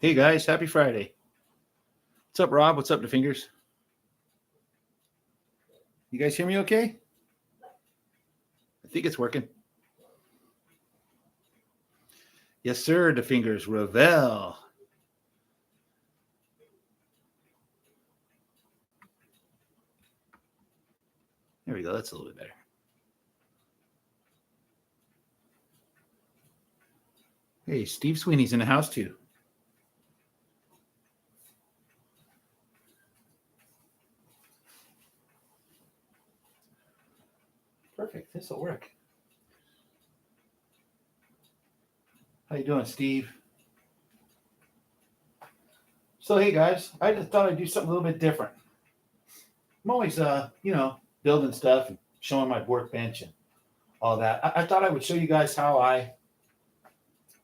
Hey guys, happy Friday. What's up, Rob? What's up, the fingers? You guys hear me okay? I think it's working. Yes, sir, the fingers. Ravel. There we go. That's a little bit better. Hey, Steve Sweeney's in the house too. Perfect. This will work. How you doing, Steve? So, hey guys, I just thought I'd do something a little bit different. I'm always, building stuff and showing my workbench and all that. I thought I would show you guys how I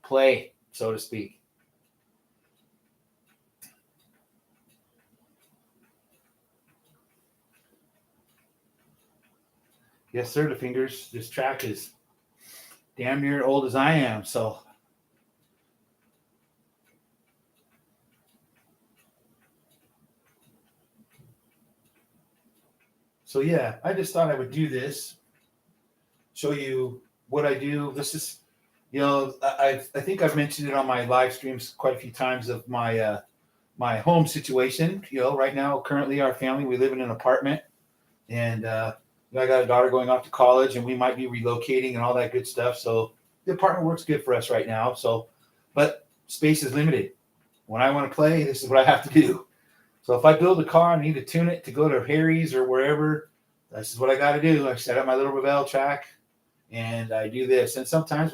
play, so to speak. Yes, sir, the fingers. This track is damn near old as I am, so yeah, I just thought I would do this, show you what I do. This is, I think I've mentioned it on my live streams quite a few times of my home situation. Right now, currently, our family, we live in an apartment, and I got a daughter going off to college, and we might be relocating and all that good stuff. So the apartment works good for us right now. So, but space is limited. When I want to play, this is what I have to do. So if I build a car and need to tune it to go to Harry's or wherever, this is what I got to do. I set up my little Ravel track, and I do this. And sometimes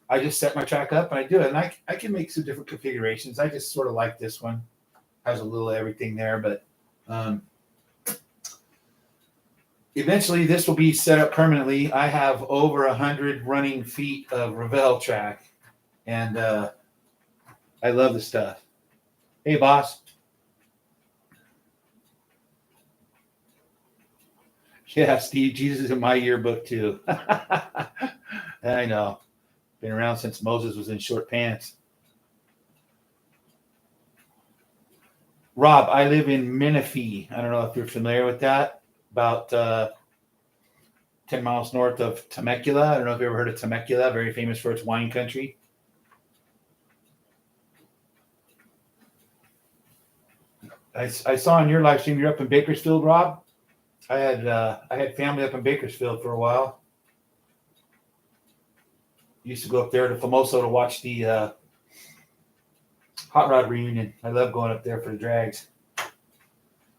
I just set my track up and I do it. And I can make some different configurations. I just sort of like this one. Has a little everything there, but eventually this will be set up permanently. I have over 100 running feet of Ravel track, and I love the stuff. Hey, boss. Yeah, Steve, Jesus is in my yearbook too. I know. Been around since Moses was in short pants. Rob, I live in Menifee. I don't know if you're familiar with that. About 10 miles north of Temecula. I don't know if you ever heard of Temecula, very famous for its wine country. I saw on your live stream you're up in Bakersfield, Rob. I had family up in Bakersfield for a while. Used to go up there to Famoso to watch the Hot Rod reunion. I love going up there for the drags.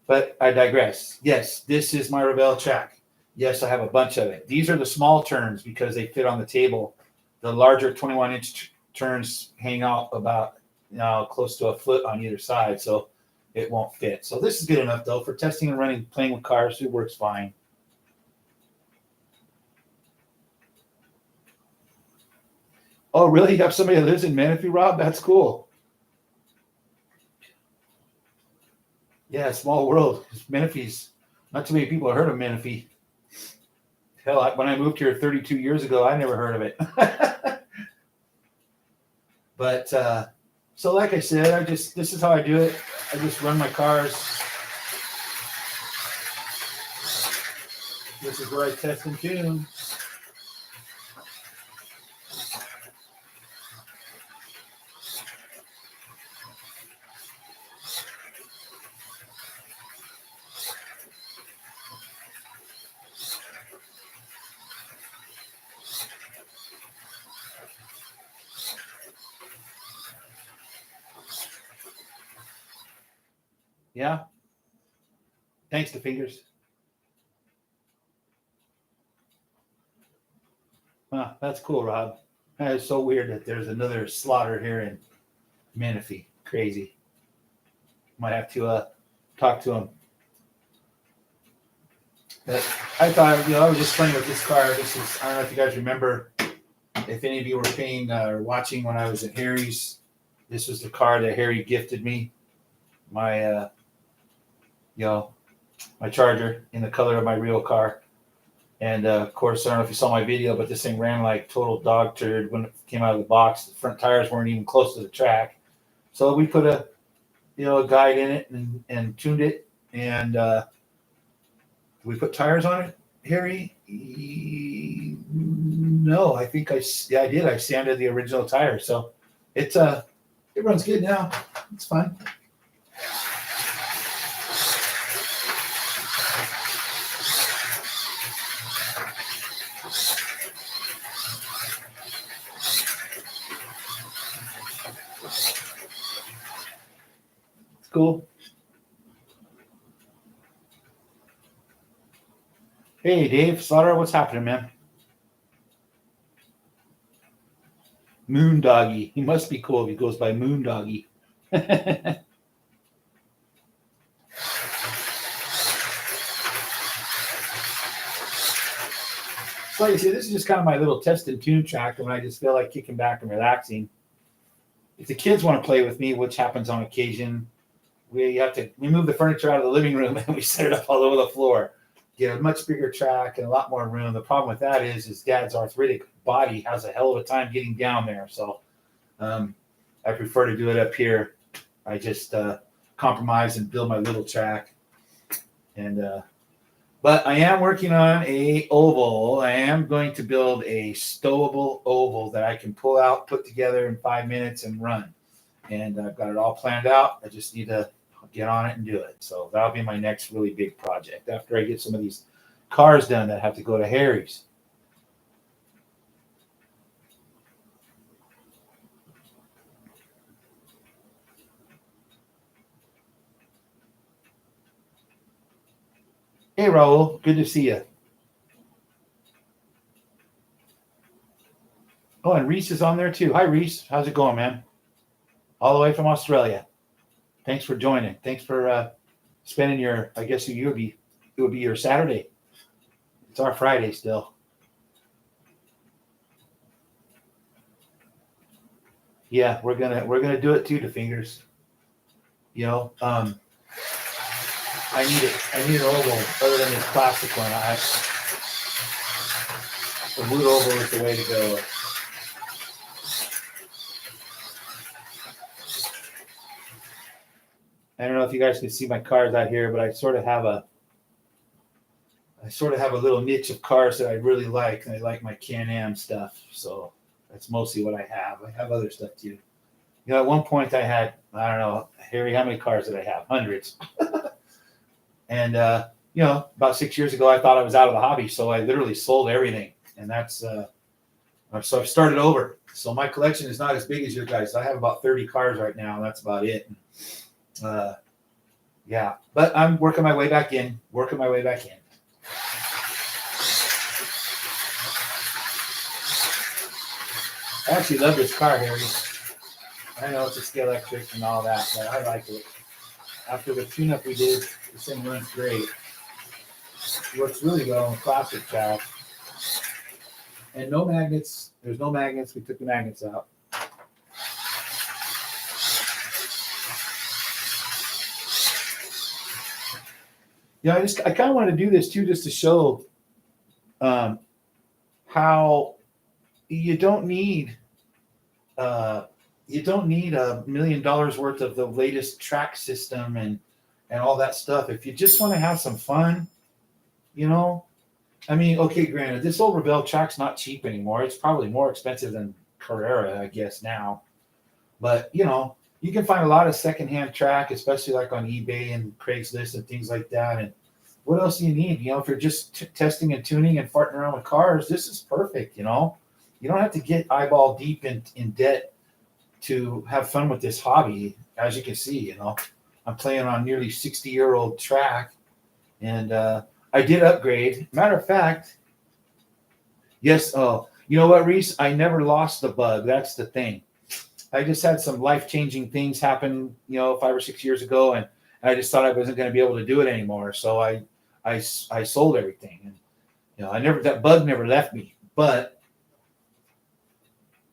But I digress. Yes, this is my Ravel track. Yes, I have a bunch of it. These are the small turns because they fit on the table. The larger 21-inch turns hang out about close to a foot on either side, so it won't fit. So this is good enough, though, for testing and running, playing with cars. It works fine. Oh, really? You have somebody that lives in Menifee, Rob? That's cool. Yeah, small world. Menifee's not too many people have heard of Menifee. Hell, when I moved here 32 years ago, I never heard of it. But so, like I said, this is how I do it. I just run my cars. This is where I test and tune. Yeah. Thanks to fingers. Wow, that's cool, Rob. That is so weird that there's another slaughter here in Menifee. Crazy. Might have to talk to him. But I thought, I was just playing with this car. This is, I don't know if you guys remember, if any of you were paying or watching when I was at Harry's, this was the car that Harry gifted me. My, my Charger in the color of my real car. And of course, I don't know if you saw my video, but this thing ran like total dog turd when it came out of the box. The front tires weren't even close to the track. So we put a guide in it and tuned it, and we put tires on it, Harry. No, I think I did. I sanded the original tire, so it runs good now. It's fine. It's cool. Hey, Dave Slaughter, what's happening, man? Moon Doggy. He must be cool if he goes by Moon Doggy. So like I say, this is just kind of my little test and tune track when I just feel like kicking back and relaxing. If the kids want to play with me, which happens on occasion, we move the furniture out of the living room and we set it up all over the floor. Get a much bigger track and a lot more room. The problem with that is Dad's arthritic body has a hell of a time getting down there. So I prefer to do it up here. I just compromise and build my little track. But I am working on a oval. I am going to build a stowable oval that I can pull out, put together in 5 minutes and run. And I've got it all planned out. I just need to get on it and do it. So that'll be my next really big project after I get some of these cars done that have to go to Harry's. Hey, Raul, good to see you. Oh, and Reese is on there too. Hi, Reese. How's it going, man? All the way from Australia. Thanks for joining. Thanks for spending your, I guess it would be your Saturday. It's our Friday still. Yeah, we're gonna do it too, to fingers. I need an oval other than this plastic one. The wood oval is the way to go. I don't know if you guys can see my cars out here, but I sort of have a little niche of cars that I really like, and I like my Can-Am stuff. So that's mostly what I have. I have other stuff too. At one point I had, I don't know, Harry, how many cars did I have? Hundreds. And about 6 years ago, I thought I was out of the hobby, so I literally sold everything, and that's so I've started over. So my collection is not as big as your guys. I have about 30 cars right now, and that's about it. Yeah, but I'm working my way back in. I actually love this car, Harry. I know it's a scale electric and all that, but I like it. After the tune-up we did, this thing runs great. It works really well on plastic track. And no magnets. There's no magnets. We took the magnets out. I kind of wanted to do this too, just to show how you don't need $1 million worth of the latest track system and all that stuff. If you just want to have some fun, okay, granted, this old Rebelle track's not cheap anymore. It's probably more expensive than Carrera, I guess, now. But, you can find a lot of secondhand track, especially like on eBay and Craigslist and things like that. And what else do you need? If you're just testing and tuning and farting around with cars, this is perfect, You don't have to get eyeball deep in debt to have fun with this hobby. As you can see, I'm playing on nearly 60-year-old track, and I did upgrade. Matter of fact, yes. Oh, you know what, Reese? I never lost the bug. That's the thing. I just had some life-changing things happen, 5 or 6 years ago, and I just thought I wasn't going to be able to do it anymore. So I sold everything, and that bug never left me. But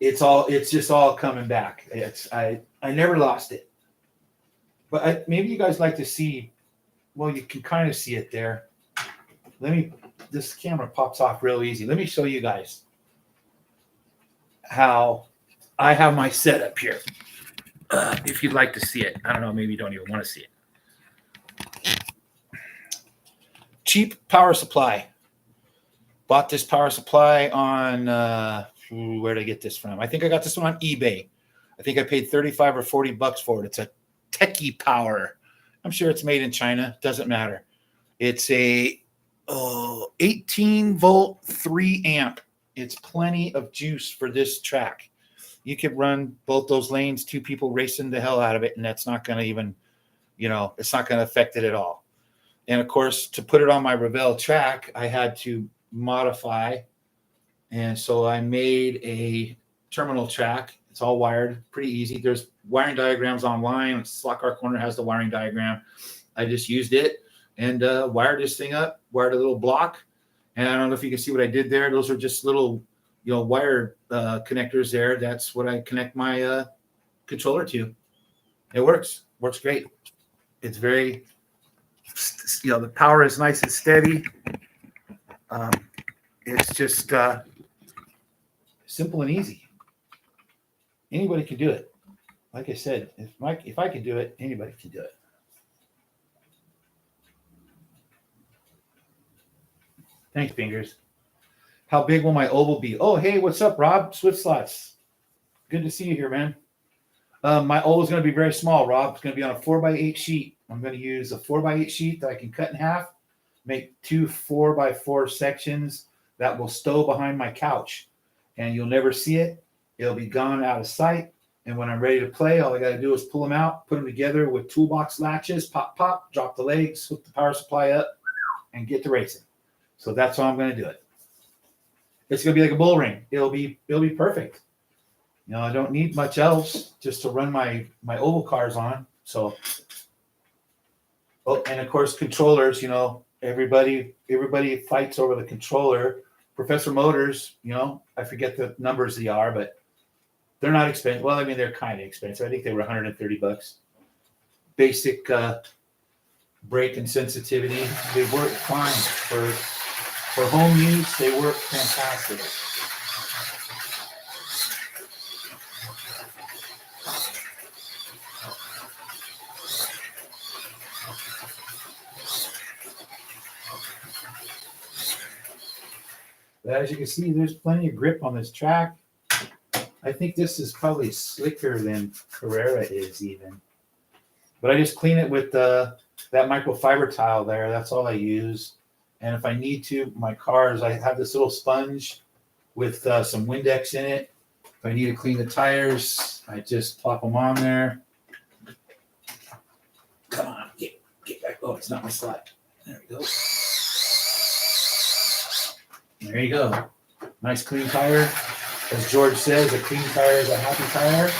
it's just all coming back. I never lost it. But maybe you guys like to see. Well, you can kind of see it there. This camera pops off real easy. Let me show you guys how I have my setup here. if you'd like to see it. I don't know, maybe you don't even want to see it. Cheap power supply. Bought this power supply on, where did I get this from? I think I got this one on eBay. I think I paid 35 or 40 bucks for it. It's a Techie Power. I'm sure it's made in China. Doesn't matter. It's a 18 volt, 3 amp. It's plenty of juice for this track. You could run both those lanes, 2 people racing the hell out of it, and that's not going to even, it's not going to affect it at all. And of course, to put it on my Revell track, I had to modify. And so I made a terminal track. It's all wired, pretty easy. There's wiring diagrams online. Slot Car Corner has the wiring diagram. I just used it and wired this thing up, wired a little block. And I don't know if you can see what I did there. Those are just little, wire connectors there. That's what I connect my controller to. It works great. It's very, the power is nice and steady. It's just simple and easy. Anybody can do it. Like I said, if I can do it, anybody can do it. Thanks, Fingers. How big will my oval be? Oh, hey, what's up, Rob? Swift Slots. Good to see you here, man. My oval is going to be very small, Rob. It's going to be on a 4x8 sheet. I'm going to use a 4x8 sheet that I can cut in half, make 2 4x4 sections that will stow behind my couch. And you'll never see it. It'll be gone out of sight. And when I'm ready to play, all I got to do is pull them out, put them together with toolbox latches, pop, pop, drop the legs, hook the power supply up, and get to racing. So that's how I'm going to do it. It's going to be like a bull ring. It'll be perfect. I don't need much else just to run my oval cars on. So, and of course, controllers, everybody fights over the controller. Professor Motors, I forget the numbers they are, but they're not expensive. Well, I mean, they're kind of expensive. I think they were 130 bucks. Basic brake and sensitivity. They work fine for home use. They work fantastic. But as you can see, there's plenty of grip on this track. I think this is probably slicker than Carrera is even. But I just clean it with that microfiber tile there. That's all I use. And if I need to, my cars, I have this little sponge with some Windex in it. If I need to clean the tires, I just plop them on there. Come on, get back. Oh, it's not my slide. There we go. There you go. Nice clean tire. As George says, a clean tire is a happy tire.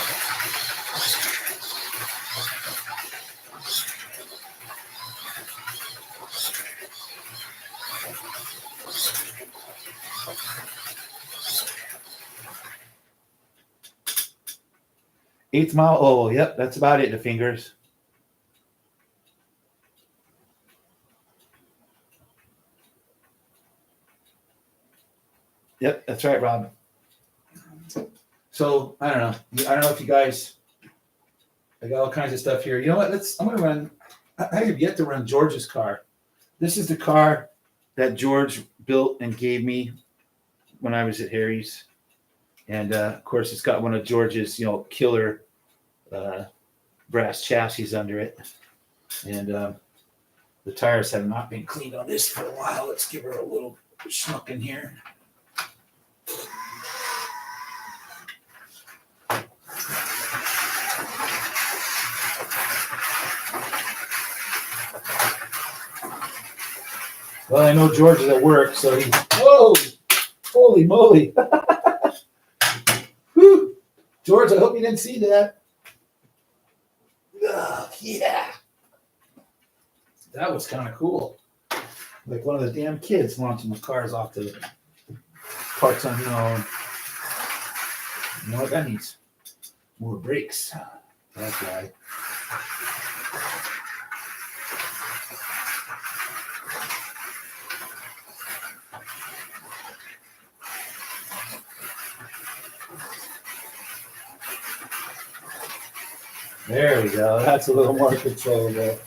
Eighth mile oval. Yep, that's about it, the Fingers. Yep, that's right, Rob. So I don't know if you guys, I got all kinds of stuff here. You know what? I'm gonna run. I have yet to run George's car. This is the car that George built and gave me when I was at Harry's, and of course it's got one of George's killer brass chassis under it, and the tires have not been cleaned on this for a while. Let's give her a little schmuck in here. Well, I know George is at work, so he. Whoa! Holy moly! Whew. George, I hope you didn't see that. Yeah. That was kind of cool. Like one of the damn kids launching the cars off the parts unknown. You know what that needs? More brakes. That's why. There we go. That's a little more controllable.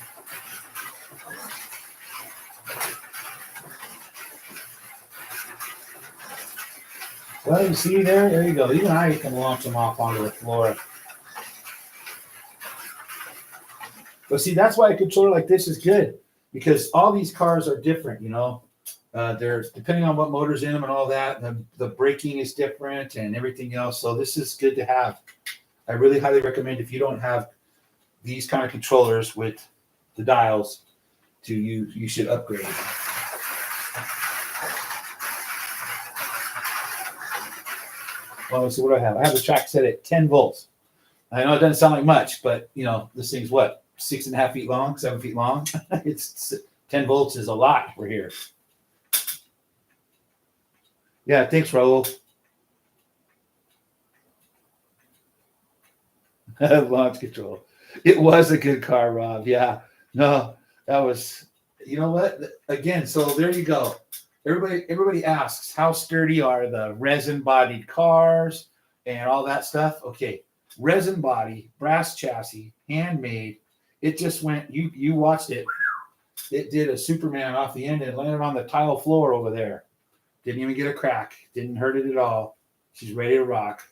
Well, you see there? There you go. Even I can launch them off onto the floor. But see, that's why a controller like this is good, because all these cars are different, you know. They're depending on what motor's in them and all that. The braking is different and everything else. So this is good to have. I really highly recommend, if you don't have these kind of controllers with the dials, you should upgrade. Well, so what do I have? I have the track set at 10 volts. I know it doesn't sound like much, but you know, this thing's what, 6.5 feet long, 7 feet long. It's 10 volts is a lot for here. Yeah, thanks, Raul. Launch control. It was a good car, Rob. Yeah. No, that was, you know what? Again, so there you go. Everybody asks, how sturdy are the resin bodied cars and all that stuff? Okay. Resin body, brass chassis, handmade. It just went, you watched it. It did a Superman off the end and landed on the tile floor over there. Didn't even get a crack. Didn't hurt it at all. She's ready to rock.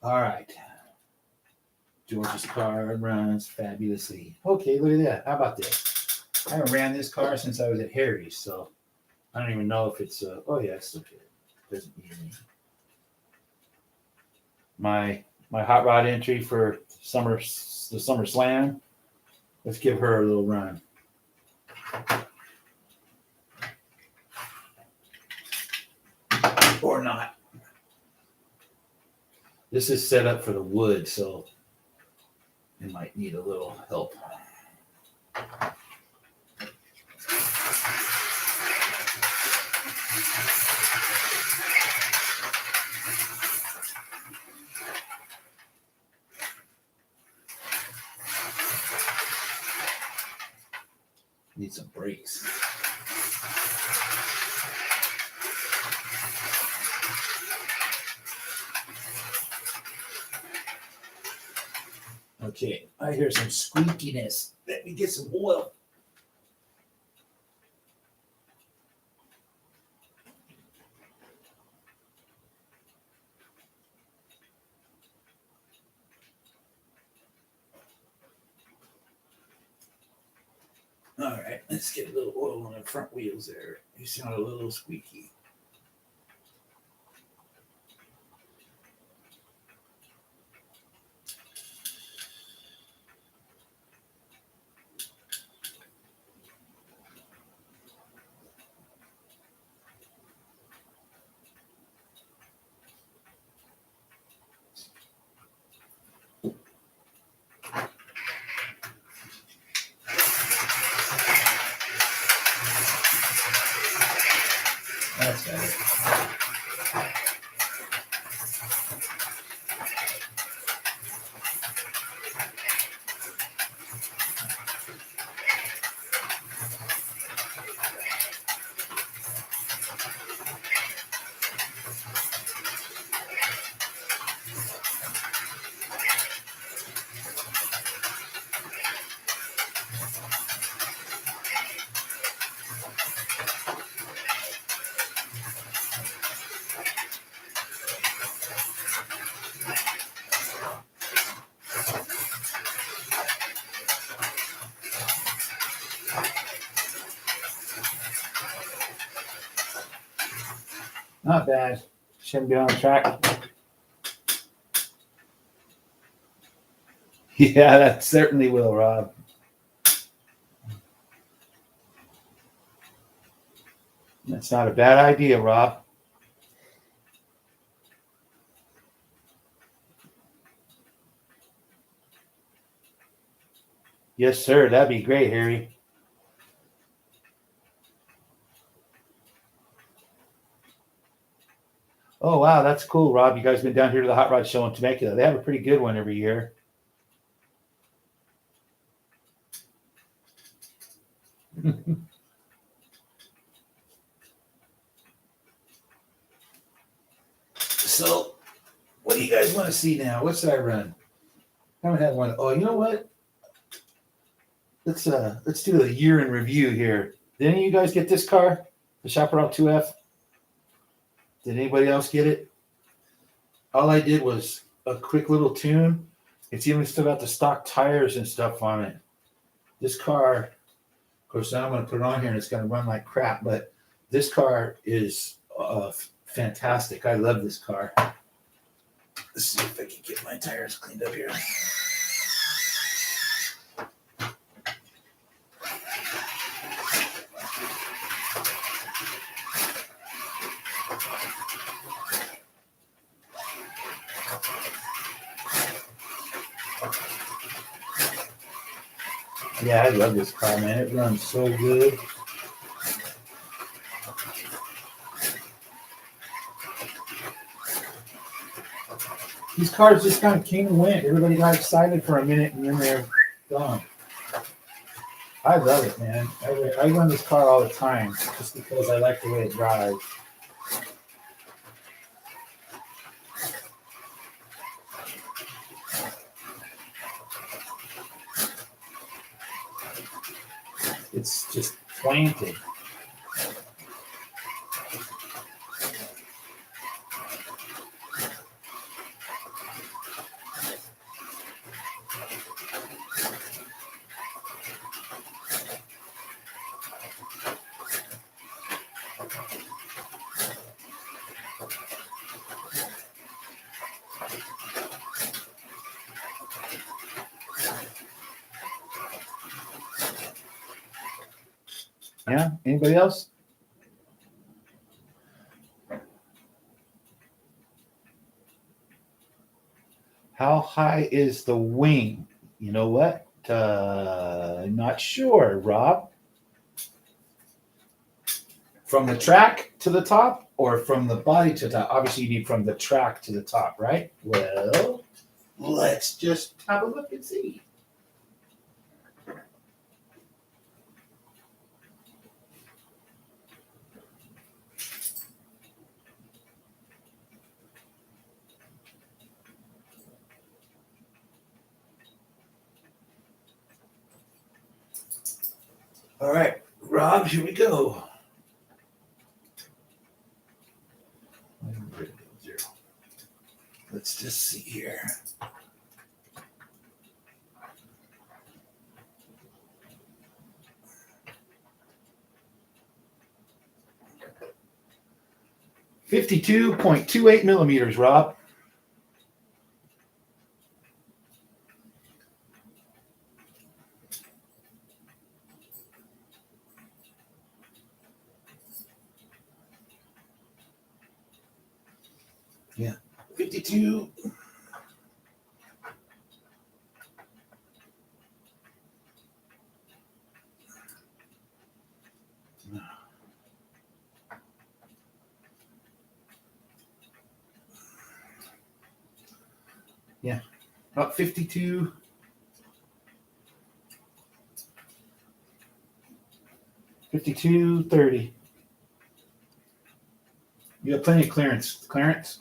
All right. George's car runs fabulously. Okay, look at that. How about this? I haven't ran this car since I was at Harry's, so I don't even know if it's. Oh yeah, it's okay. Doesn't need any. My hot rod entry for the Summer Slam. Let's give her a little run. Or not. This is set up for the wood, so it might need a little help. Need some brakes. Okay, I hear some squeakiness. Let me get some oil. All right, let's get a little oil on the front wheels there. You sound a little squeaky. That's better. Not bad. Shouldn't be on the track. Yeah, that certainly will, Rob. That's not a bad idea, Rob. Yes, sir. That'd be great, Harry. Oh, wow. That's cool, Rob. You guys been down here to the Hot Rod Show in Temecula. They have a pretty good one every year. So, what do you guys want to see now? What should I run? I haven't had one. Oh, you know what? Let's do a year in review here. Did any of you guys get this car, the Chaparral 2F? Did anybody else get it? All I did was a quick little tune. It's even still got the stock tires and stuff on it. This car, of course, now I'm going to put it on here and it's going to run like crap, but this car is fantastic. I love this car. Let's see if I can get my tires cleaned up here. Yeah, I love this car, man. It runs so good. These cars just kind of came and went. Everybody got excited for a minute and then they're gone. I love it, man. I run this car all the time just because I like the way it drives. It's just planted. Yeah? Anybody else? How high is the wing? You know what? Not sure, Rob. From the track to the top or from the body to the top? Obviously, you need from the track to the top, right? Well, let's just have a look and see. All right, Rob, here we go. Let's just see here. .28 millimeters, Rob. Yeah, 52. Yeah, about 52. 52.30. You have plenty of clearance. Clearance?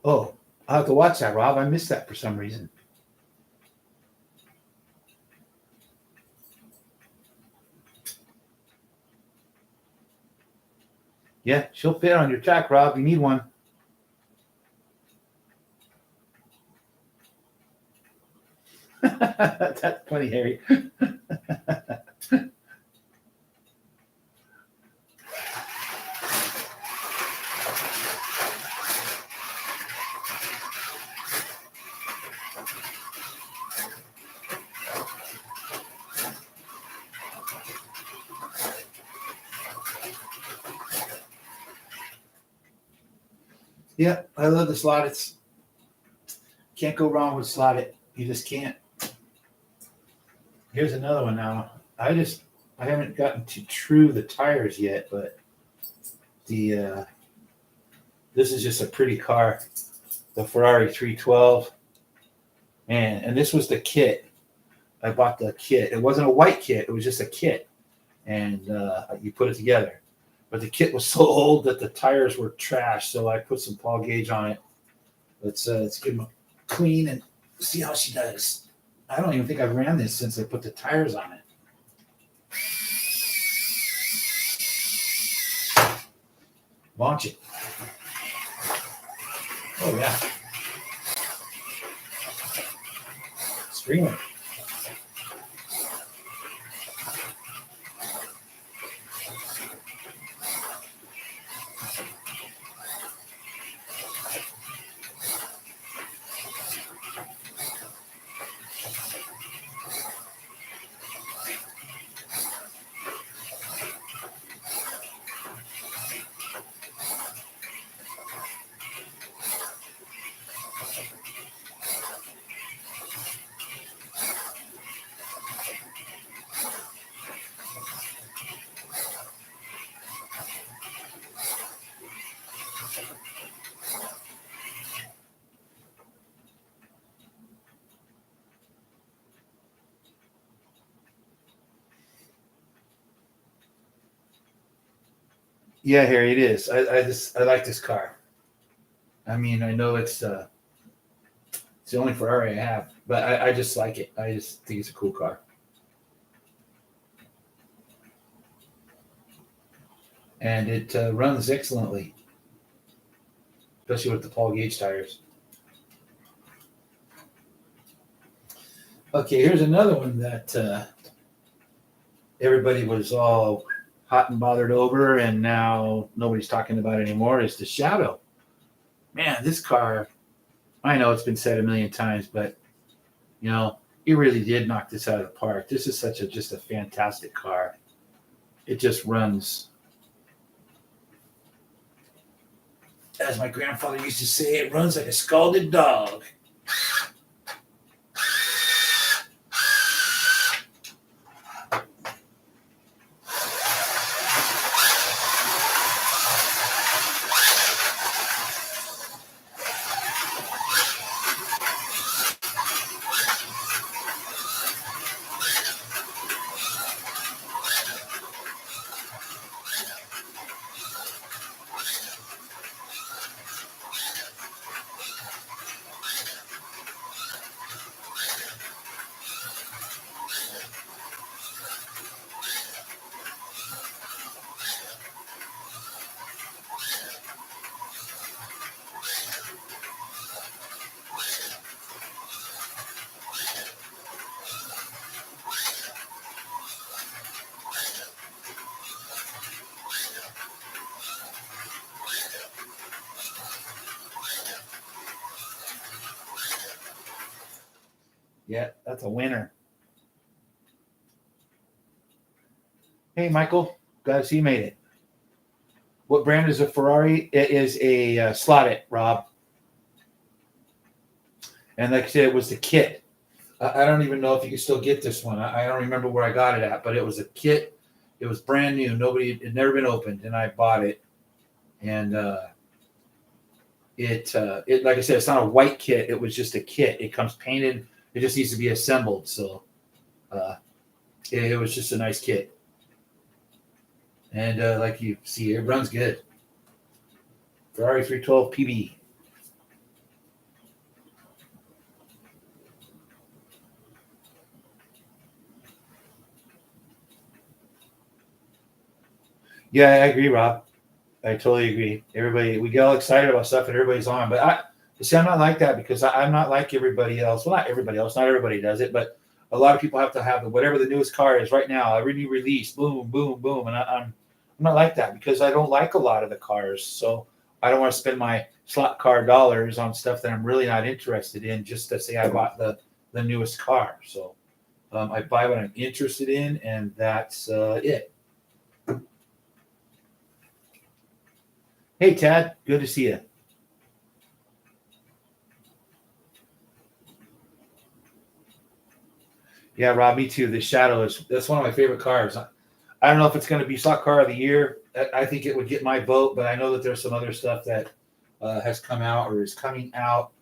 Oh, I'll have to watch that, Rob. I missed that for some reason. Yeah, she'll fit on your track, Rob. You need one. That's funny, Harry. Yeah, I love the slot. It's can't go wrong with slot it. You just can't. Here's another one now. I haven't gotten to true the tires yet, but the this is just a pretty car. The Ferrari 312. Man, and this was the kit. I bought the kit. It wasn't a white kit. It was just a kit. And you put it together. But the kit was so old that the tires were trash. So I put some Paul Gauge on it. Let's give them a clean and see how she does. I don't even think I've ran this since I put the tires on it. Launch it. Oh, yeah. Screaming. Yeah, Harry, it is. I like this car. I mean, I know it's the only Ferrari I have, but I just like it. I just think it's a cool car. And it runs excellently, especially with the Paul Gauge tires. Okay, here's another one that everybody was all hot and bothered over, and now nobody's talking about it anymore. Is the Shadow. Man, this car, I know it's been said a million times, but you know, he really did knock this out of the park. This is just a fantastic car. It just runs, as my grandfather used to say, it runs like a scalded dog. Yeah, that's a winner. Hey, Michael, glad to see you made it. What brand is a Ferrari? It is a Slot It, Rob. And like I said, it was the kit. I don't even know if you can still get this one. I don't remember where I got it at, but it was a kit. It was brand new. It had never been opened, and I bought it. And it like I said, it's not a white kit. It was just a kit. It comes painted. It just needs to be assembled. So it was just a nice kit. And like you see, it runs good. Ferrari 312 PB. Yeah, I agree, Rob. I totally agree. Everybody, we get all excited about stuff and everybody's on. But I'm not like that because I'm not like everybody else. Well, not everybody else. Not everybody does it, but a lot of people have to have whatever the newest car is right now. Every new release, boom, boom, boom. And I'm not like that because I don't like a lot of the cars. So I don't want to spend my slot car dollars on stuff that I'm really not interested in just to say I bought the newest car. So I buy what I'm interested in, and that's it. Hey, Tad, good to see you. Yeah, Rob, me too. The Shadow that's one of my favorite cars. I don't know if it's going to be stock car of the year. I think it would get my vote, but I know that there's some other stuff that has come out or is coming out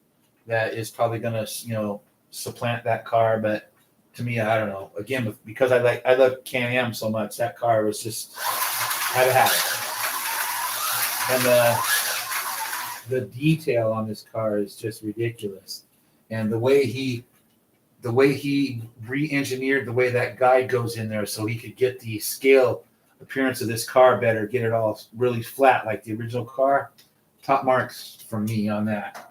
that is probably going to, supplant that car. But to me, I don't know. Again, because I love Can-Am so much, that car was just had to have it. And the detail on this car is just ridiculous, and the way he re-engineered the way that guide goes in there so he could get the scale appearance of this car better, get it all really flat like the original car. Top marks from me on that.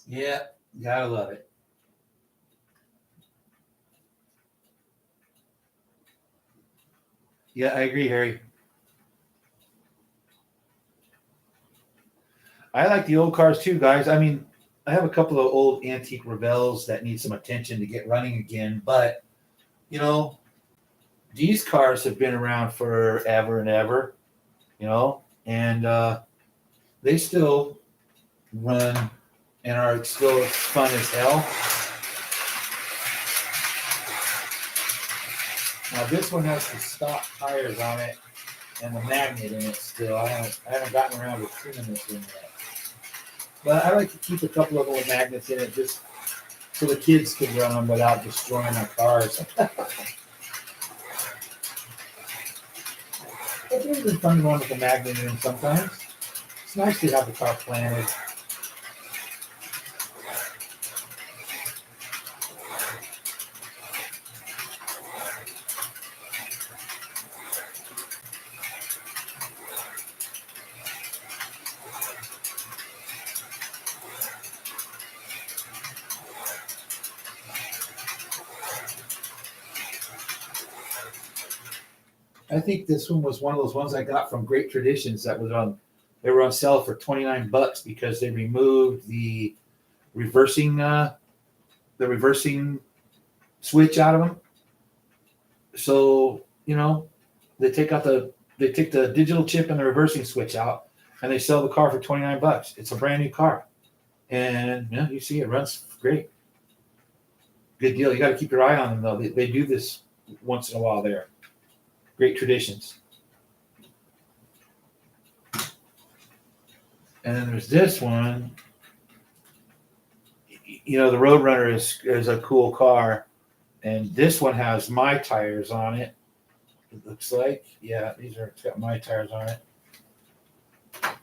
Yeah, gotta love it. Yeah, I agree, Harry. I like the old cars too, guys. I mean, I have a couple of old antique Revels that need some attention to get running again, but you know, these cars have been around forever and ever, and they still run and are still fun as hell. Now this one has the stock tires on it and the magnet in it still. I haven't gotten around to tuning this one yet. But I like to keep a couple of little magnets in it just so the kids can run them without destroying our cars. It's really been fun to run with a magnet in them sometimes. It's nice to have the car planted. I think this one was one of those ones I got from Great Traditions that was on. They were on sale for $29 because they removed reversing the reversing switch out of them. So they take the digital chip and the reversing switch out, and they sell the car for $29. It's a brand new car, and you see it runs great. Good deal. You got to keep your eye on them though. They do this once in a while there. Great Traditions. And then there's this one. The Roadrunner is a cool car, and this one has my tires on it. It looks like, yeah, it's got my tires on it. And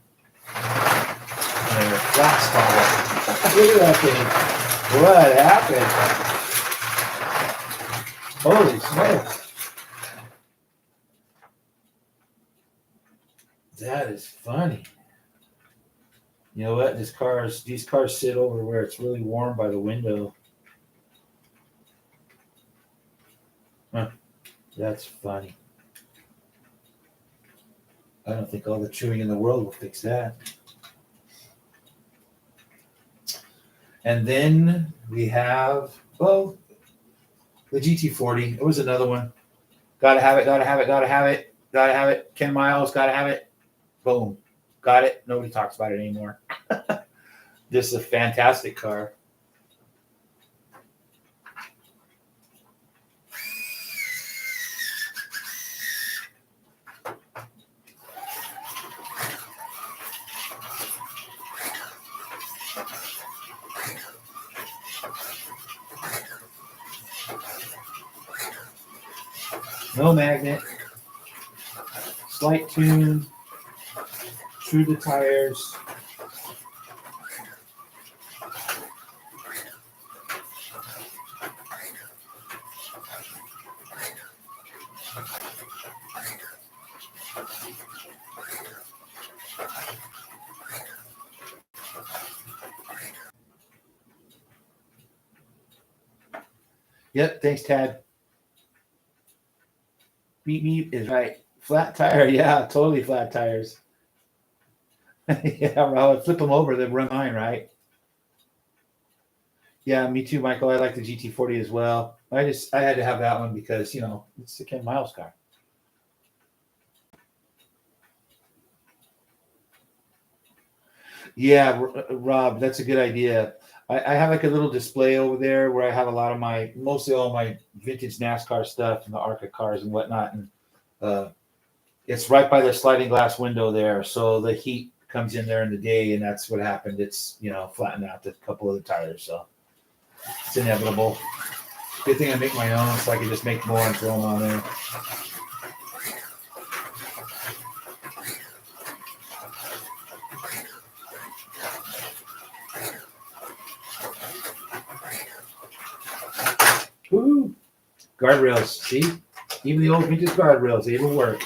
they're flat spot. Look at that thing. What happened? Holy smokes. That is funny. You know what? These cars sit over where it's really warm by the window. Huh. That's funny. I don't think all the chewing in the world will fix that. And then we have, the GT40. It was another one. Gotta have it, gotta have it, gotta have it, gotta have it. Ken Miles, gotta have it. Boom. Got it. Nobody talks about it anymore. This is a fantastic car. No magnet. Slight tune. True to tires. Yep, thanks, Tad. Beep beep is right. Flat tire, yeah, totally flat tires. Yeah, well, flip them over, then run mine, right? Yeah, me too, Michael. I like the GT40 as well. I had to have that one because it's the Ken Miles car. Yeah, Rob, that's a good idea. I have like a little display over there where I have a lot of mostly all my vintage NASCAR stuff and the ARCA cars and whatnot. And uh, it's right by the sliding glass window there. So the heat comes in there in the day, and that's what happened. It's, flattened out a couple of the tires. So it's inevitable. Good thing I make my own so I can just make more and throw them on there. Ooh, guardrails. See? Even the old vintage guardrails, they will work.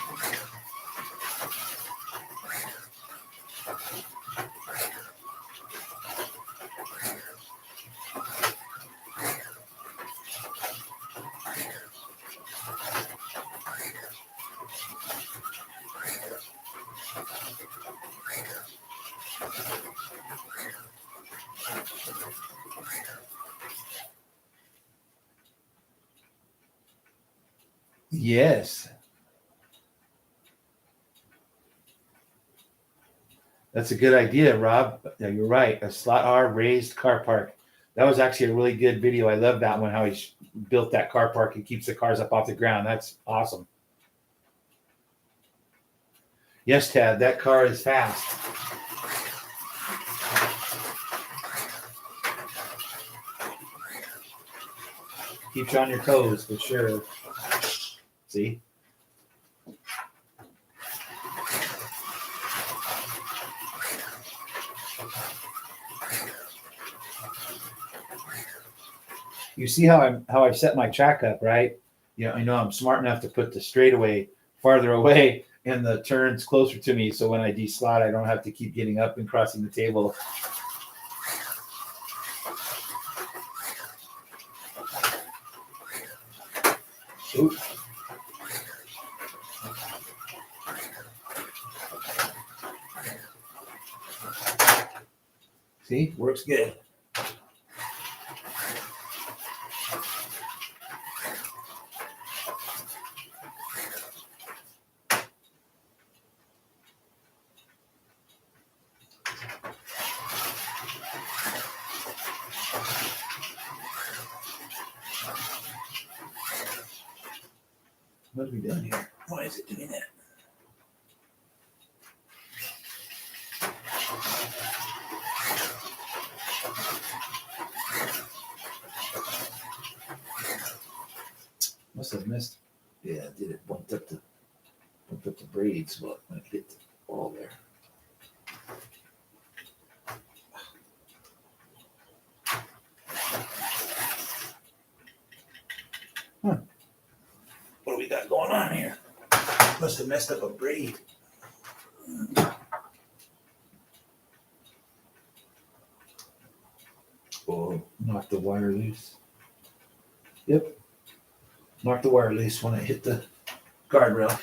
Yes, that's a good idea, Rob. Yeah, you're right. A slot R raised car park. That was actually a really good video. I love that one, how he built that car park and keeps the cars up off the ground. That's awesome. Yes, Tad, that car is fast. Keeps you on your toes for sure. See? You see how I've set my track up, right? I know I'm smart enough to put the straightaway farther away and the turns closer to me, so when I deslot, I don't have to keep getting up and crossing the table. Ooh. See, works good. What have we done here? Why is it doing that? Must have missed. Yeah, I did it. Bumped up the braids, but when it hit the ball there. Huh. What do we got going on here? Must have messed up a braid. Oh, knocked the wire loose. Yep. Knocked the wire loose when it hit the guardrail.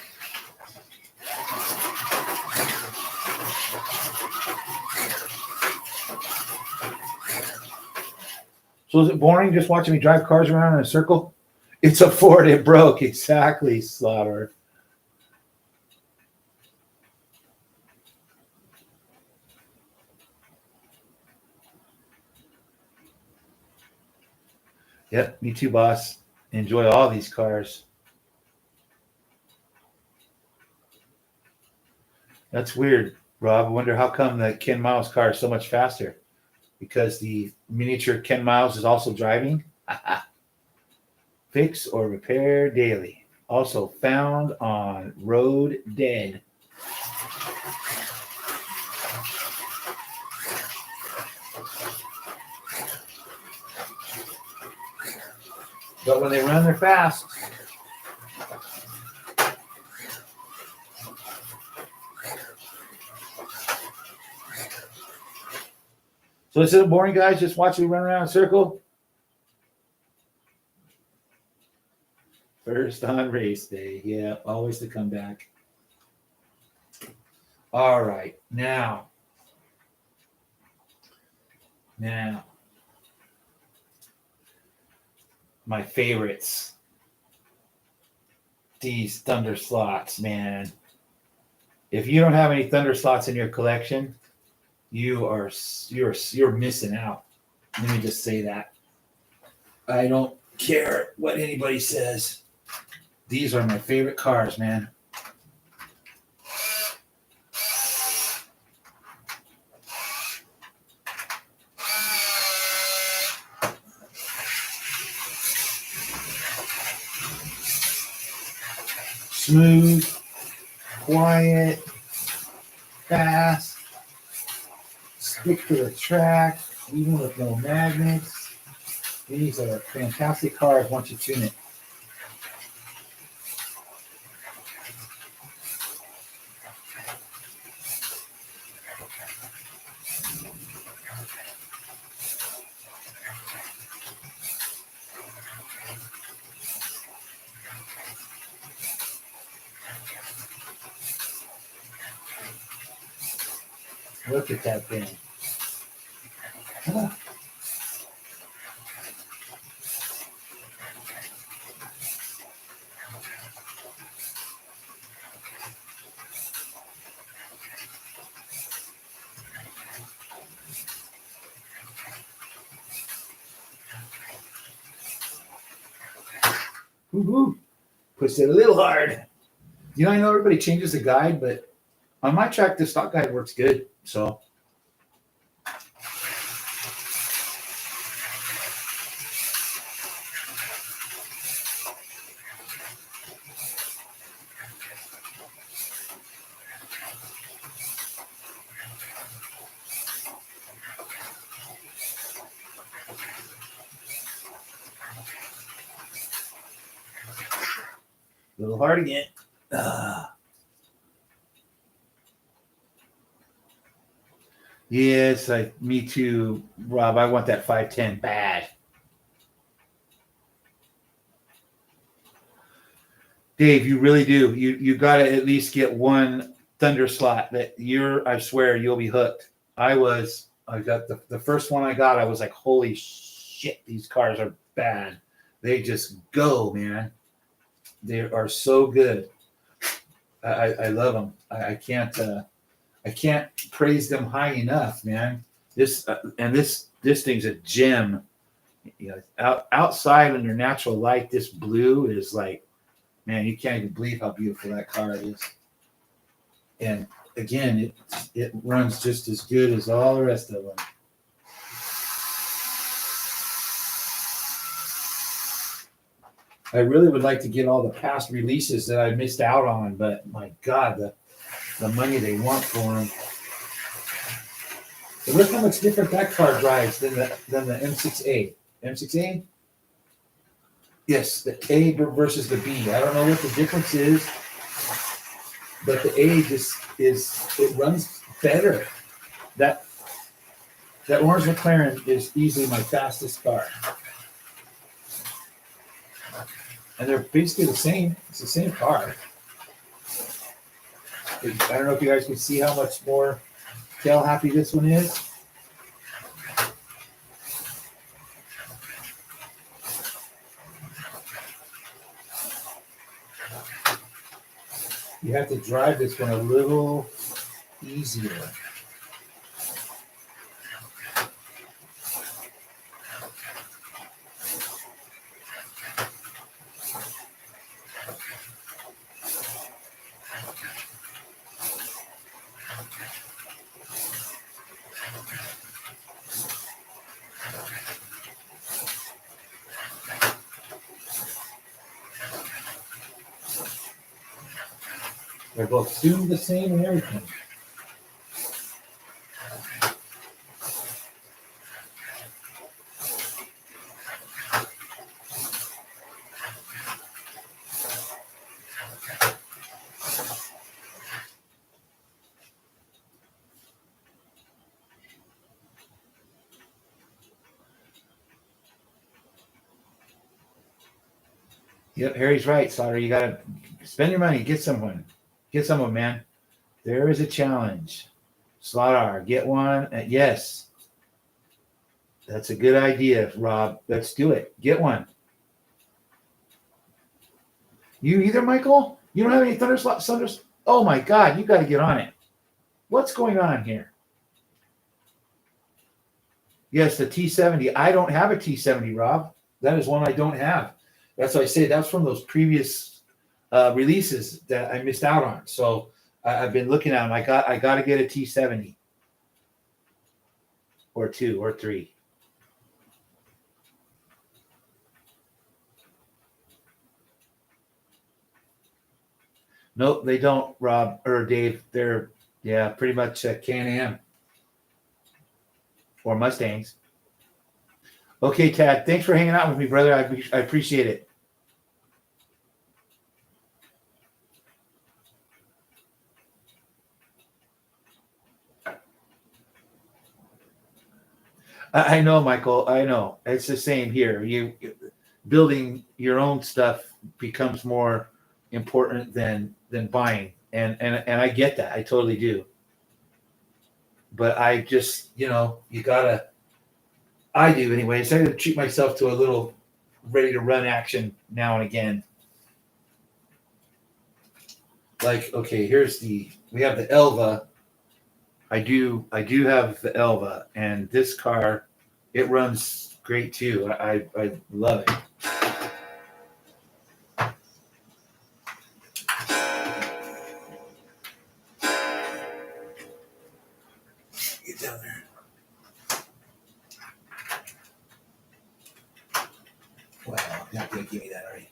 So is it boring just watching me drive cars around in a circle? It's a Ford. It broke. Exactly, Slaughter. Yep, me too, boss. Enjoy all these cars. That's weird, Rob. I wonder how come the Ken Miles car is so much faster. Because the miniature Ken Miles is also driving. Fix or repair daily. Also found on Road Dead. But when they run, they're fast. So instead of boring, guys, just watch me run around in a circle. First on race day. Yeah, always the comeback. All right. Now, Now, my favorites. These Thunder slots, man. If you don't have any Thunder slots in your collection, you're missing out. Let me just say that. I don't care what anybody says. These are my favorite cars, man. Smooth, quiet, fast, stick to the track, even with no magnets. These are fantastic cars once you tune it. Look at that thing. Ah. Woo-hoo. Pushed it a little hard. You know, I know everybody changes the guide, but on my track, the stock guide works good. So a little hard again. Yes, me too, Rob. I want that 510 bad. Dave, you really do. You got to at least get one Thunder slot that I swear you'll be hooked. I got the first one I got. I was like, holy shit, these cars are bad. They just go, man. They are so good. I love them. I can't praise them high enough, man. This thing's a gem. You know, outside under natural light, this blue is like, man, you can't even believe how beautiful that car is. And again, it runs just as good as all the rest of them. I really would like to get all the past releases that I missed out on, but my God, the money they want for them. But look how much different that car drives than the M6A. M6A? Yes, the A versus the B. I don't know what the difference is, but the A just it runs better. That orange McLaren is easily my fastest car. And they're basically the same. It's the same car. I don't know if you guys can see how much more tail happy this one is. You have to drive this one a little easier. They're both tuned the same and everything. Yep, Harry's right, Slaughter. You gotta spend your money, get someone. Get someone, man. There is a challenge. Slaughter, get one. Yes. That's a good idea, Rob. Let's do it. Get one. You either, Michael? You don't have any thunders? Oh my God, you got to get on it. What's going on here? Yes, the T70. I don't have a T70, Rob. That is one I don't have. That's what I say. That's from those previous releases that I missed out on. So I've been looking at them. I got to get a T70 or 2 or 3. Nope, they don't, Rob or Dave. They're pretty much Can-Am or Mustangs. Okay, Tad. Thanks for hanging out with me, brother. I appreciate it. I know, Michael. I know. It's the same here. You building your own stuff becomes more important than buying, and I get that. I totally do. But I just, you gotta. I do anyways. I gotta treat myself to a little ready to run action now and again. Like, okay, we have the Elva. I do have the Elva, and this car, it runs great too. I love it. Get down there. Wow, you're not gonna give me that, are you?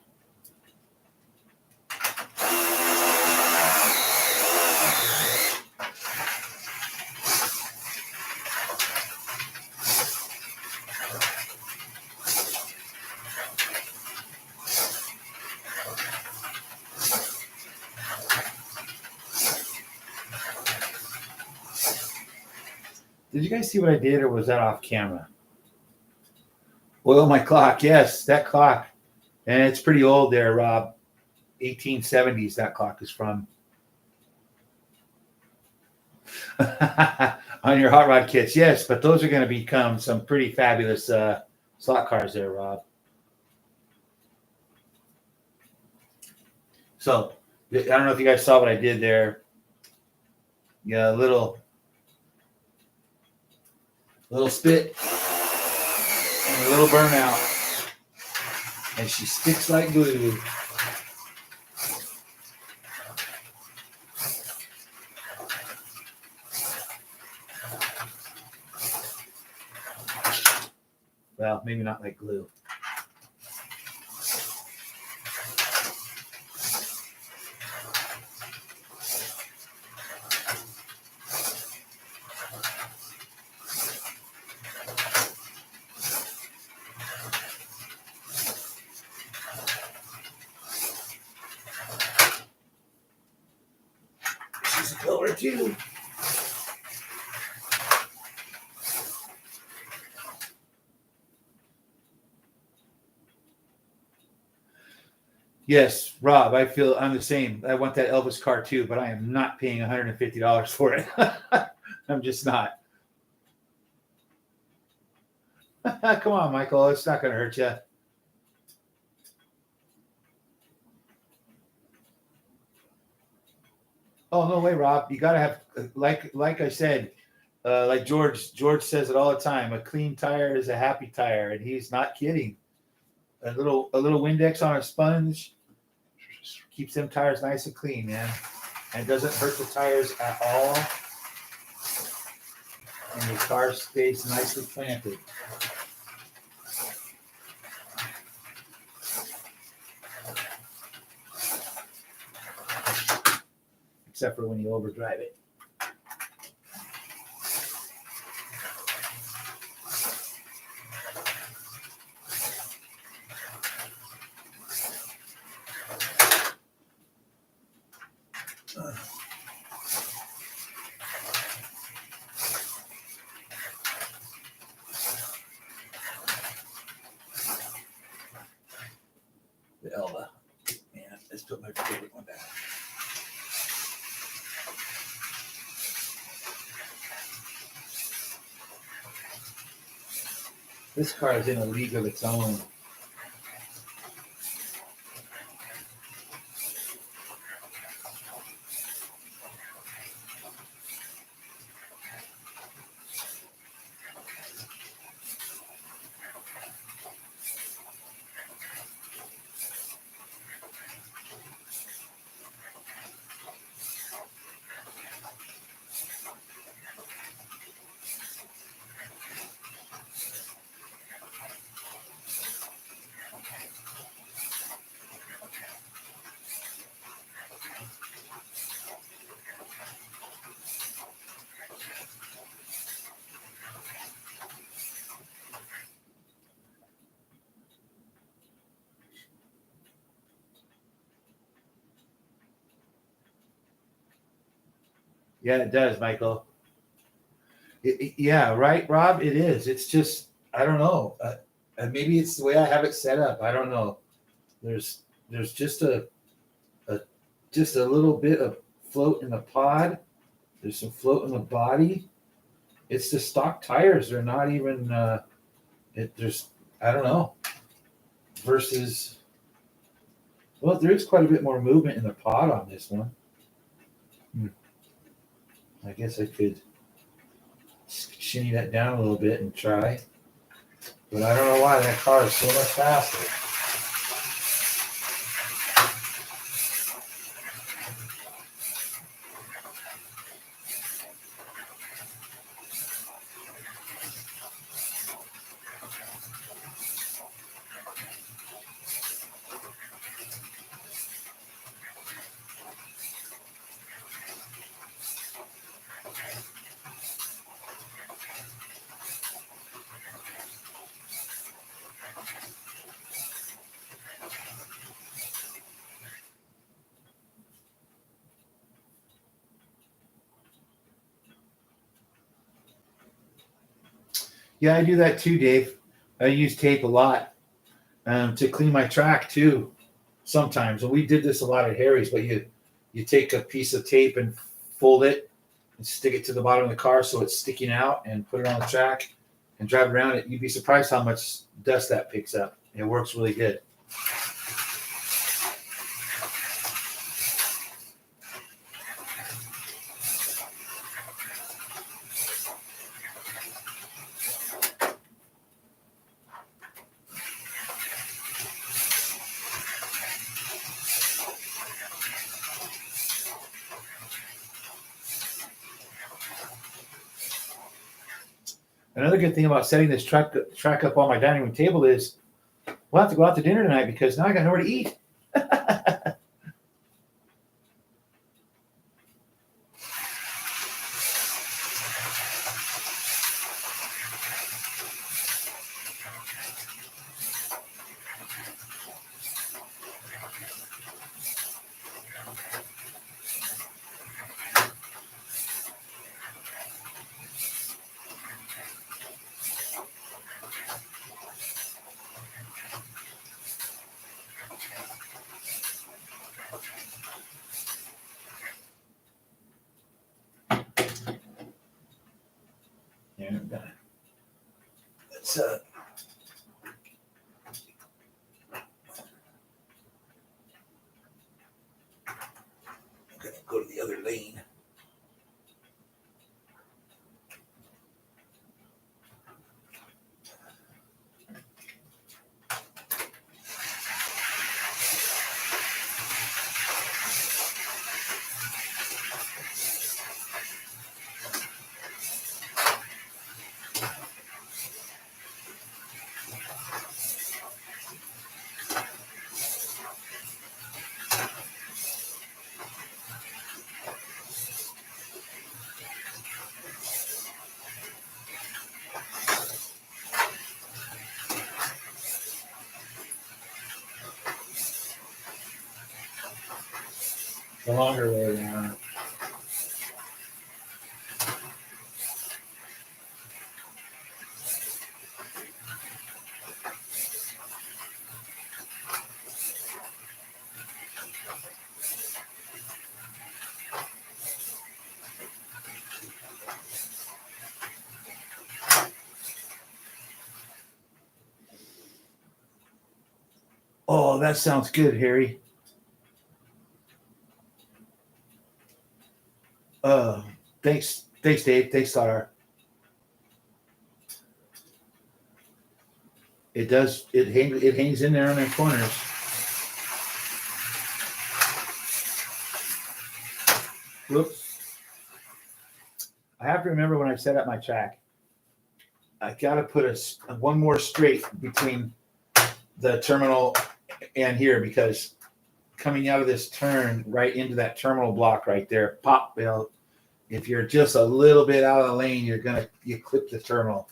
Did you guys see what I did, or was that off camera? Well, my clock, yes, that clock. And it's pretty old there, Rob. 1870s, that clock is from. On your hot rod kits, yes, but those are going to become some pretty fabulous slot cars there, Rob. So, I don't know if you guys saw what I did there. Yeah, a little spit and a little burnout, and she sticks like glue. Well, maybe not like glue. She's a killer too. Yes, Rob, I feel I'm the same. I want that Elvis car too, but I am not paying $150 for it. I'm just not. Come on, Michael. It's not going to hurt you. Oh, no way, Rob. You got to have, like I said, like George says it all the time. A clean tire is a happy tire, and he's not kidding. A little Windex on a sponge keeps them tires nice and clean, man, and doesn't hurt the tires at all. And your car stays nicely planted. Except for when you overdrive it. The Elva. Man, let's put my favorite one back. This car is in a league of its own. Yeah, it does, Michael. Yeah, right, Rob. It is. It's just I don't know. Maybe it's the way I have it set up. I don't know. There's a just a little bit of float in the pod. There's some float in the body. It's the stock tires. They're not even. There's I don't know. Versus, well, there is quite a bit more movement in the pod on this one. I guess I could shinny that down a little bit and try. But I don't know why that car is so much faster. Yeah, I do that too, Dave. I use tape a lot to clean my track too. Sometimes, and we did this a lot at Harry's. But you take a piece of tape and fold it and stick it to the bottom of the car so it's sticking out, and put it on the track and drive around it. You'd be surprised how much dust that picks up. It works really good. Another good thing about setting this track up on my dining room table is we'll have to go out to dinner tonight because now I got nowhere to eat. And let's go to the other lane. The longer way around. Oh, that sounds good, Harry. Uh, thanks, Dave. Thanks, Star. It does. It hangs in there on the corners. Whoops. I have to remember when I set up my track, I got to put one more straight between the terminal and here, because coming out of this turn right into that terminal block right there, pop belt. If you're just a little bit out of the lane, you clip the terminal.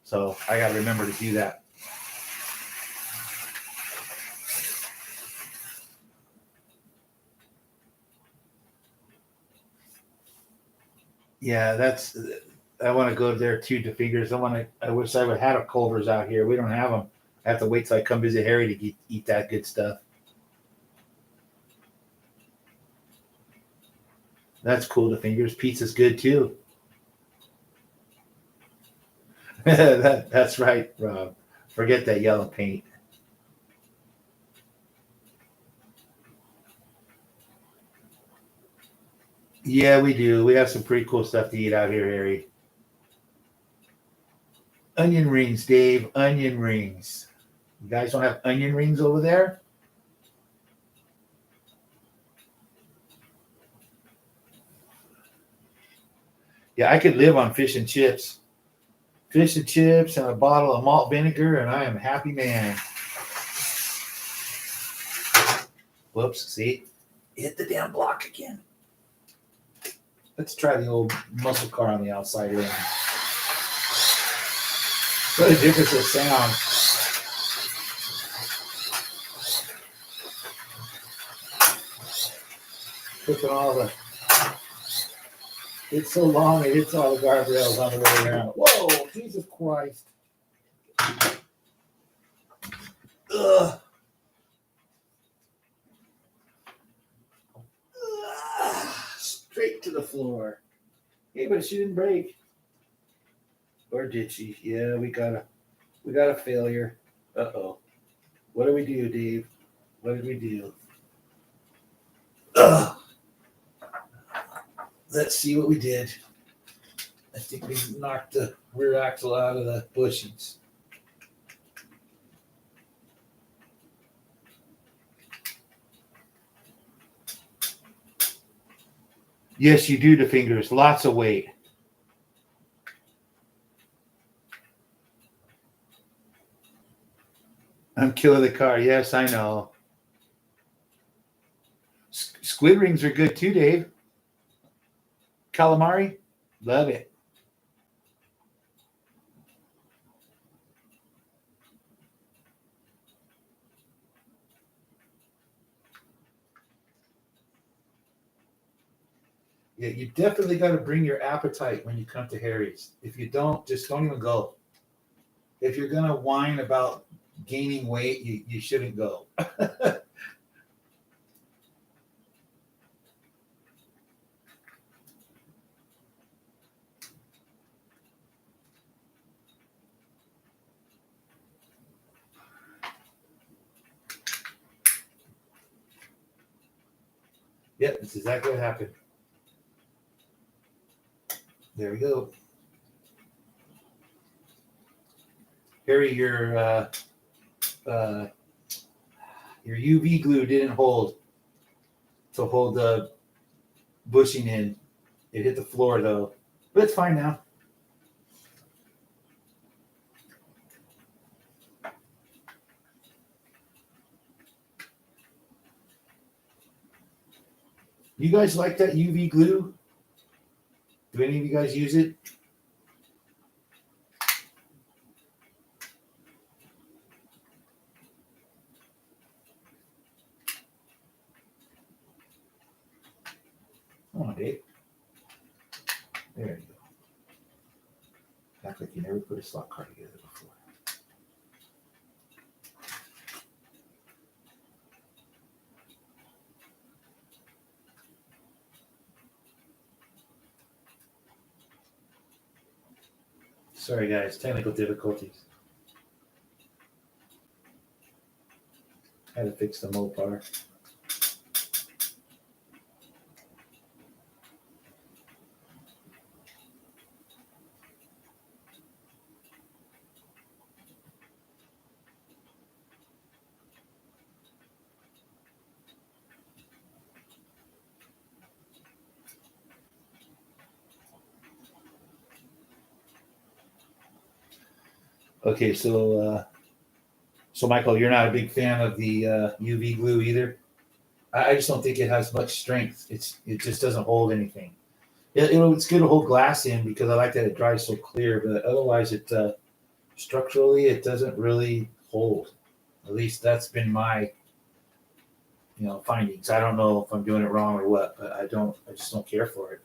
So I got to remember to do that. Yeah, I want to go there too to figures. I wish I would have had a Culver's out here. We don't have them. I have to wait till I come visit Harry to eat that good stuff. That's cool. The fingers pizza's good too. That's right, Rob. Forget that yellow paint. Yeah, we do. We have some pretty cool stuff to eat out here, Harry. Onion rings, Dave. Onion rings. You guys don't have onion rings over there? Yeah, I could live on fish and chips. Fish and chips and a bottle of malt vinegar, and I am a happy man. Whoops, see? Hit the damn block again. Let's try the old muscle car on the outside rim. What a difference of sound. Flipping all the. It's so long, it hits all the guardrails on the way around. Whoa, Jesus Christ. Ugh. Straight to the floor. Hey, but she didn't break. Or did she? Yeah, we got a failure. Uh-oh. What do we do, Dave? What did we do? Ugh. Let's see what we did. I think we knocked the rear axle out of the bushings. Yes, you do, the fingers. Lots of weight. I'm killing the car. Yes, I know. Squid rings are good too, Dave. Calamari, love it. Yeah, you definitely got to bring your appetite when you come to Harry's. If you don't, just don't even go. If you're gonna whine about gaining weight, you shouldn't go. Yep, that's exactly what happened. There we go. Harry, your UV glue didn't hold to hold the bushing in. It hit the floor though, but it's fine now. You guys like that UV glue? Do any of you guys use it? Come on, Dave. There you go. Act like you never put a slot car together before. Sorry, guys. Technical difficulties. I had to fix the Mopar. Okay, so Michael, you're not a big fan of the UV glue either. I just don't think it has much strength. It just doesn't hold anything. It's good to hold glass in because I like that it dries so clear, but otherwise structurally it doesn't really hold. At least that's been my findings. I don't know if I'm doing it wrong or what, but I just don't care for it.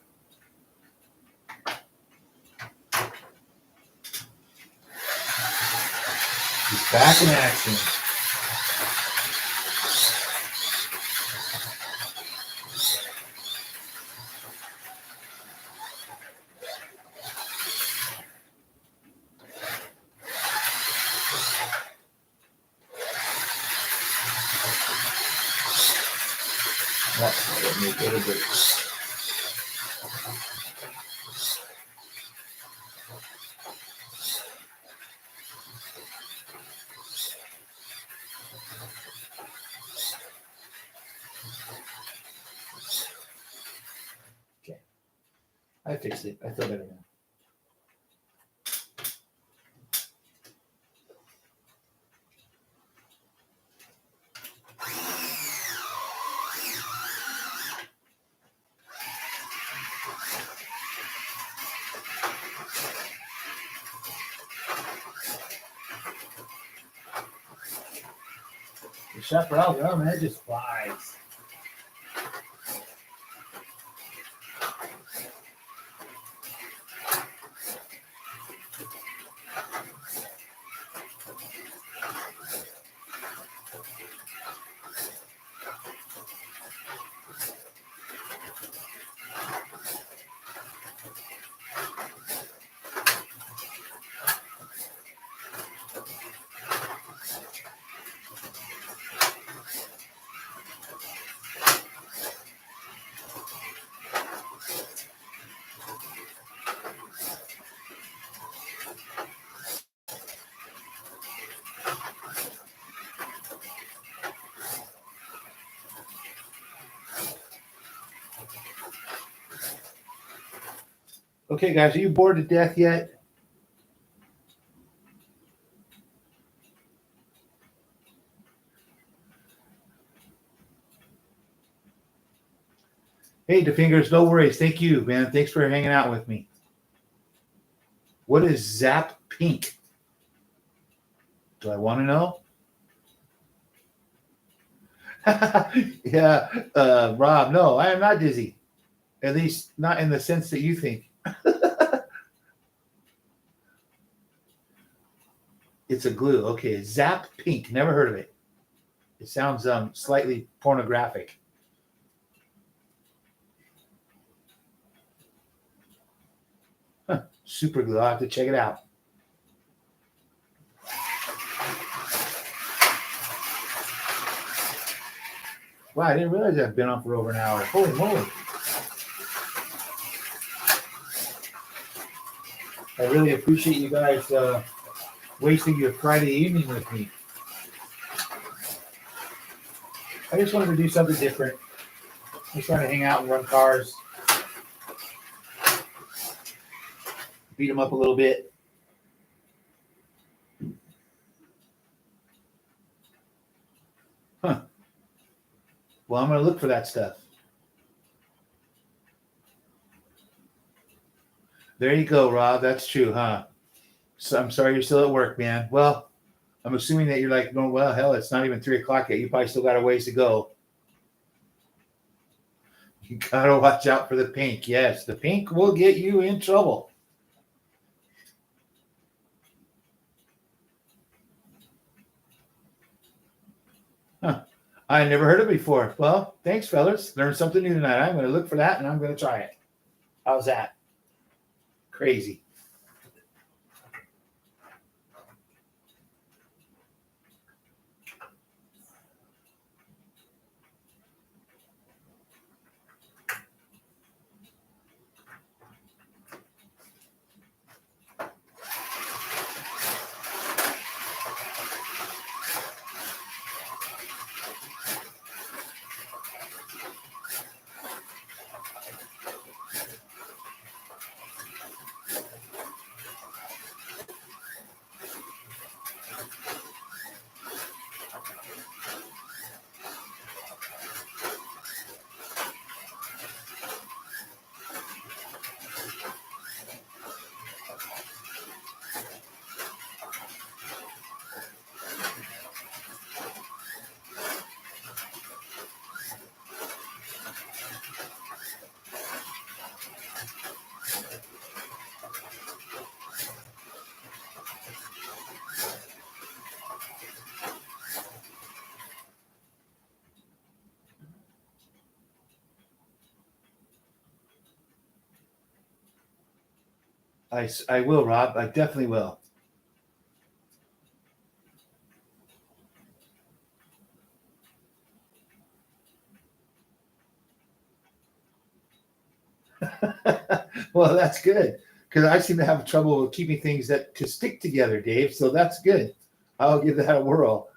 He's back in action. That's what make it a bit. Okay, I fixed it. I feel better now. The chaparral gum, it just flies. Okay, guys, are you bored to death yet? Hey, DeFingers, no worries. Thank you, man. Thanks for hanging out with me. What is Zap Pink? Do I want to know? Yeah, Rob, no, I am not dizzy. At least not in the sense that you think. It's a glue. Okay, Zap Pink. Never heard of it. It sounds slightly pornographic. Huh. Super glue. I'll have to check it out. Wow, I didn't realize I've been on for over an hour. Holy moly. I really appreciate you guys wasting your Friday evening with me. I just wanted to do something different. Just trying to hang out and run cars. Beat them up a little bit. Huh. Well, I'm going to look for that stuff. There you go, Rob. That's true, huh? So I'm sorry you're still at work, man. Well, I'm assuming that you're like, going, well, hell, it's not even 3:00 yet. You probably still got a ways to go. You got to watch out for the pink. Yes, the pink will get you in trouble. Huh. I never heard of it before. Well, thanks, fellas. Learned something new tonight. I'm going to look for that and I'm going to try it. How's that? Crazy. I will, Rob. I definitely will. Well, that's good because I seem to have trouble with keeping things that to stick together, Dave. So that's good. I'll give that a whirl.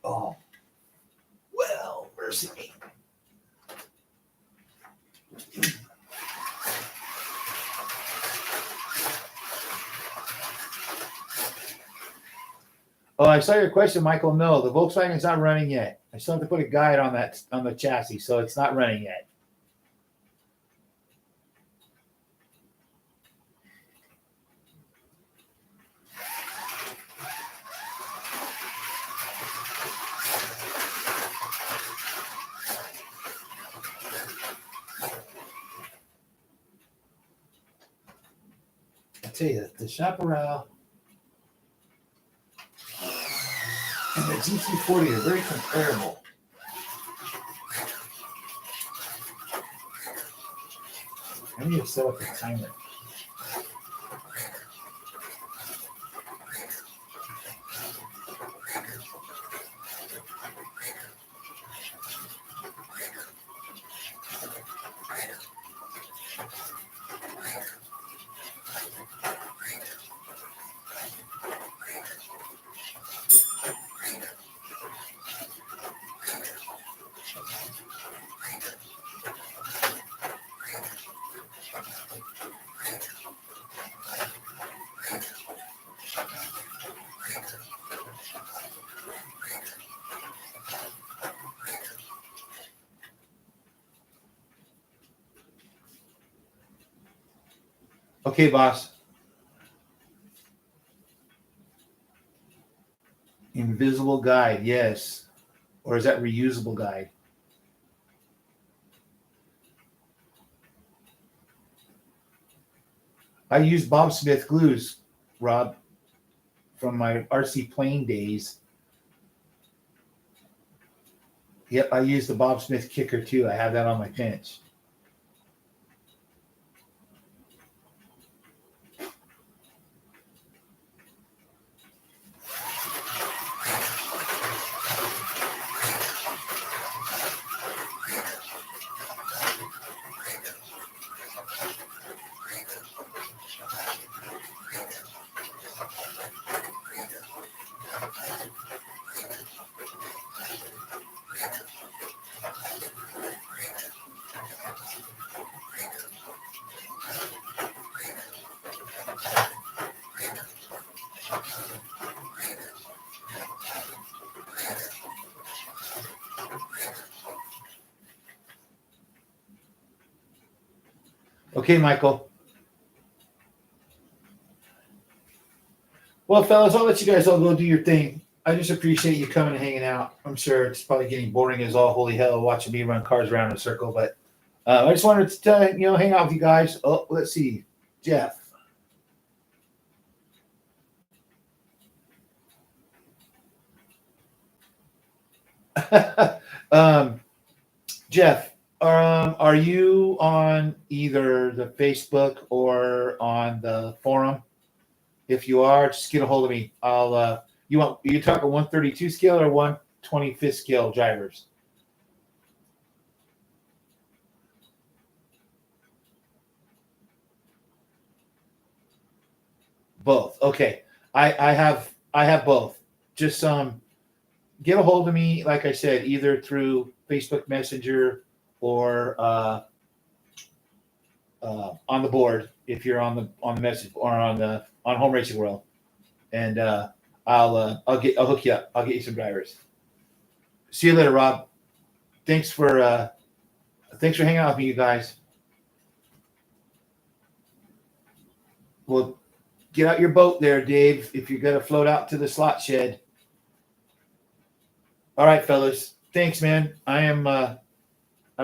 Oh, well, mercy me. Oh, I saw your question, Michael. No, the Volkswagen's not running yet. I still have to put a guide on that on the chassis, so it's not running yet. I tell you, the Chaparral and the GT40 are very comparable. I need to set up a timer. Okay, boss. Invisible guide, yes. Or is that reusable guide? I use Bob Smith glues, Rob, from my RC plane days. Yep, I use the Bob Smith kicker too. I have that on my bench. Okay, Michael. Well, fellas, I'll let you guys all go do your thing. I just appreciate you coming and hanging out. I'm sure it's probably getting boring as all holy hell watching me run cars around in a circle, but I just wanted to hang out with you guys. Oh, let's see, Jeff. Jeff, are you on either the Facebook or on the forum? If you are, just get a hold of me. I'll you talk a 132 scale or 125th scale drivers? Both. Okay. I have both. Just get a hold of me, like I said, either through Facebook Messenger or on the board if you're on the message or on Home Racing World, and I'll hook you up. I'll get you some drivers. See you later, Rob. Thanks for hanging out with me, you guys. Well, get out your boat there, Dave, if you're gonna float out to the slot shed. All right, fellas. thanks, man. I'm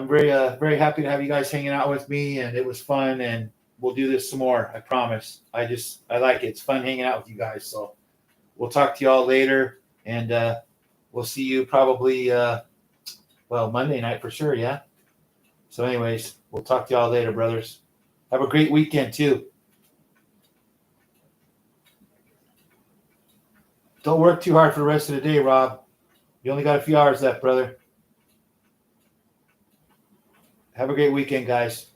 very happy to have you guys hanging out with me, and it was fun. And we'll do this some more. I promise. I like it. It's fun hanging out with you guys. So we'll talk to y'all later, and we'll see you probably Monday night for sure. Yeah. So, anyways, we'll talk to y'all later, brothers. Have a great weekend too. Don't work too hard for the rest of the day, Rob. You only got a few hours left, brother. Have a great weekend, guys.